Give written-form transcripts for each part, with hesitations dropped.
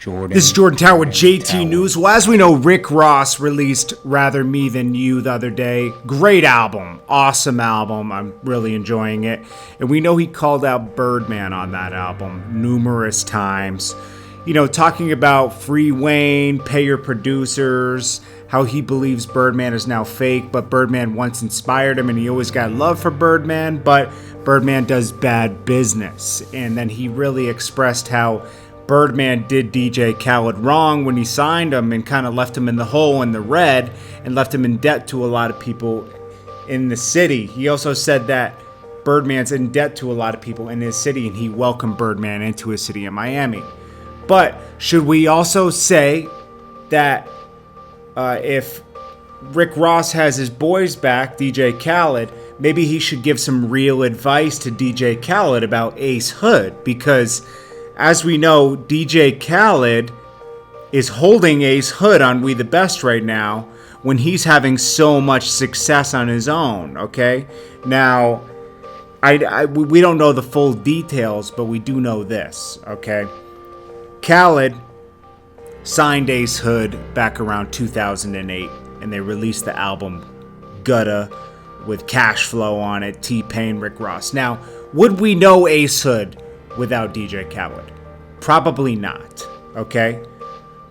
This is Jordan Tower with JTNEWS. Well, as we know, Rick Ross released Rather Me Than You the other day. Great album. Awesome album. I'm really enjoying it. And we know he called out Birdman on that album numerous times. You know, talking about free Wayne, pay your producers, how he believes Birdman is now fake, but Birdman once inspired him and he always got love for Birdman, but Birdman does bad business. And then he really expressed how Birdman did DJ Khaled wrong when he signed him and kind of left him in the hole in the red and left him in debt to a lot of people in the city. He also said that Birdman's in debt to a lot of people in his city and he welcomed Birdman into his city in Miami. But should we also say that if Rick Ross has his boys back, DJ Khaled, maybe he should give some real advice to DJ Khaled about Ace Hood? Because as we know, DJ Khaled is holding Ace Hood on We the Best right now when he's having so much success on his own, okay? Now, we don't know the full details, but we do know this, okay? Khaled signed Ace Hood back around 2008, and they released the album Gutta with Cash Flow on it, T-Pain, Rick Ross. Now, would we know Ace Hood without DJ Khaled? Probably not, okay?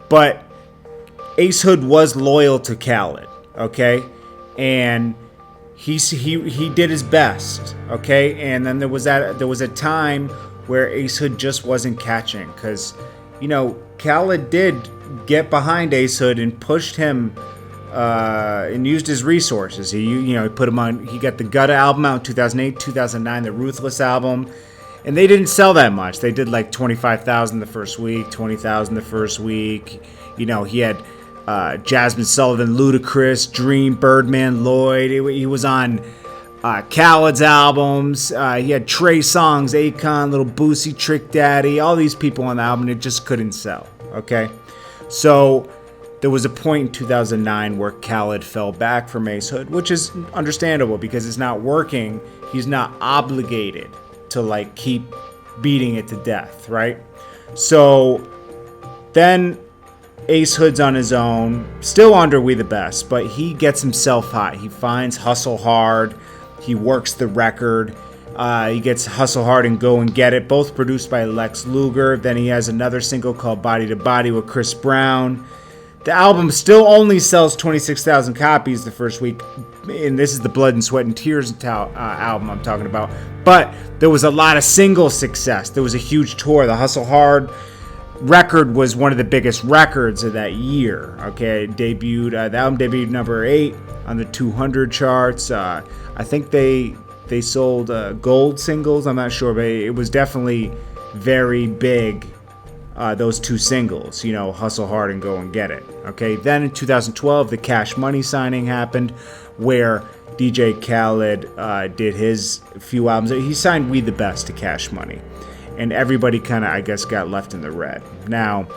But Ace Hood was loyal to Khaled, okay? And he did his best, okay? And then there was a time where Ace Hood just wasn't catching because, you know, Khaled did get behind Ace Hood and pushed him and used his resources. He put him on. He got the Gutta album out in 2008, 2009, the Ruthless album. And they didn't sell that much. They did like 25,000 the first week, 20,000 the first week. You know, he had Jasmine Sullivan, Ludacris, Dream, Birdman, Lloyd. He was on Khaled's albums. He had Trey Songz, Akon, Little Boosie, Trick Daddy, all these people on the album. And it just couldn't sell, okay? So there was a point in 2009 where Khaled fell back from Ace Hood, which is understandable because it's not working. He's not obligated to like keep beating it to death, right? So then Ace Hood's on his own, still under We the Best, but he gets himself hot. He finds Hustle Hard, he works the record, he gets Hustle Hard and Go and Get It, both produced by Lex Luger. Then he has another single called Body to Body with Chris Brown. The album still only sells 26,000 copies the first week, and this is the Blood and Sweat and Tears album I'm talking about. But there was a lot of single success. There was a huge tour. The Hustle Hard record was one of the biggest records of that year. Okay, the album debuted number 8 on the 200 charts. I think they sold gold singles. I'm not sure, but it was definitely very big. Those two singles, you know, Hustle Hard and Go and Get It. Okay, then in 2012, the Cash Money signing happened where DJ Khaled did his few albums. He signed We the Best to Cash Money. And everybody kind of, I guess, got left in the red. Now,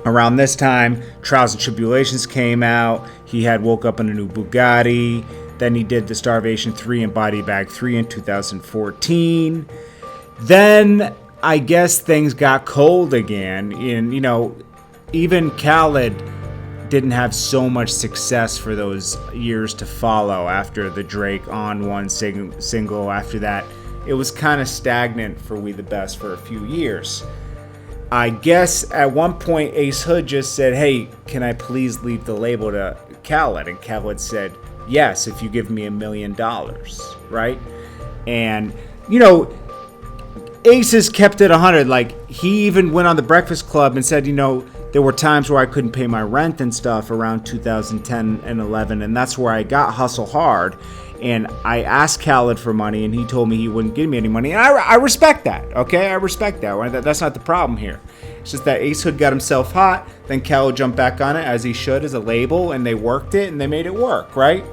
around this time, Trials and Tribulations came out. He had Woke Up in a New Bugatti. Then he did the Starvation 3 and Body Bag 3 in 2014. Then I guess things got cold again, and you know, even Khaled didn't have so much success for those years to follow after the Drake On One single. After that, it was kind of stagnant for We the Best for a few years. I guess at one point Ace Hood just said, "Hey, can I please leave the label to Khaled?" And Khaled said, "Yes, if you give me $1 million," right? And you know, Ace has kept it 100. Like, he even went on the Breakfast Club and said, you know, there were times where I couldn't pay my rent and stuff around 2010 and 11, and that's where I got Hustle Hard. And I asked Khaled for money, and he told me he wouldn't give me any money. And I respect that, okay? I respect that. That's not the problem here. It's just that Ace Hood got himself hot, then Khaled jumped back on it, as he should, as a label, and they worked it, and they made it work, right?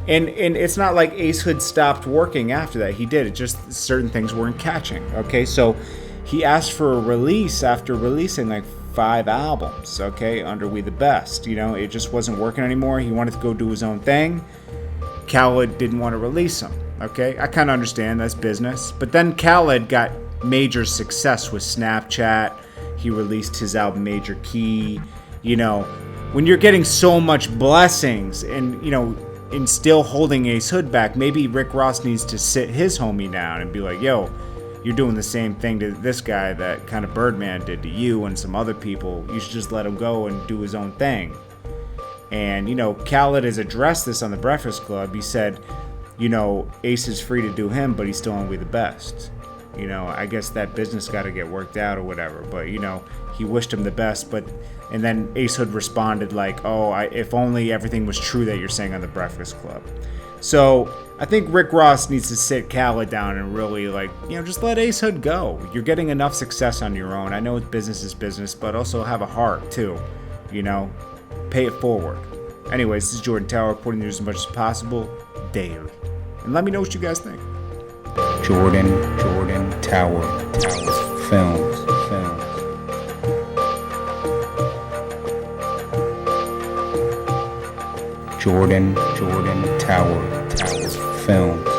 And it's not like Ace Hood stopped working after that. He did. It just certain things weren't catching. Okay, so he asked for a release after releasing like 5 albums. Okay, under We the Best. You know, it just wasn't working anymore. He wanted to go do his own thing. Khaled didn't want to release him. Okay, I kind of understand that's business. But then Khaled got major success with Snapchat. he released his album Major Key. You know, when you're getting so much blessings and, you know, and still holding Ace Hood back, maybe Rick Ross needs to sit his homie down and be like, yo, you're doing the same thing to this guy that kind of Birdman did to you and some other people. You should just let him go and do his own thing. And, you know, Khaled has addressed this on The Breakfast Club. He said, you know, Ace is free to do him, but he's still only the best. You know, I guess that business got to get worked out or whatever. But, you know, he wished him the best. But, and then Ace Hood responded like, oh, if only everything was true that you're saying on The Breakfast Club. So I think Rick Ross needs to sit Khaled down and really, like, you know, just let Ace Hood go. You're getting enough success on your own. I know business is business, but also have a heart too. You know, pay it forward. Anyways, this is Jordan Tower, reporting news as much as possible daily. And let me know what you guys think. Jordan Tower Films. Jordan Tower Films.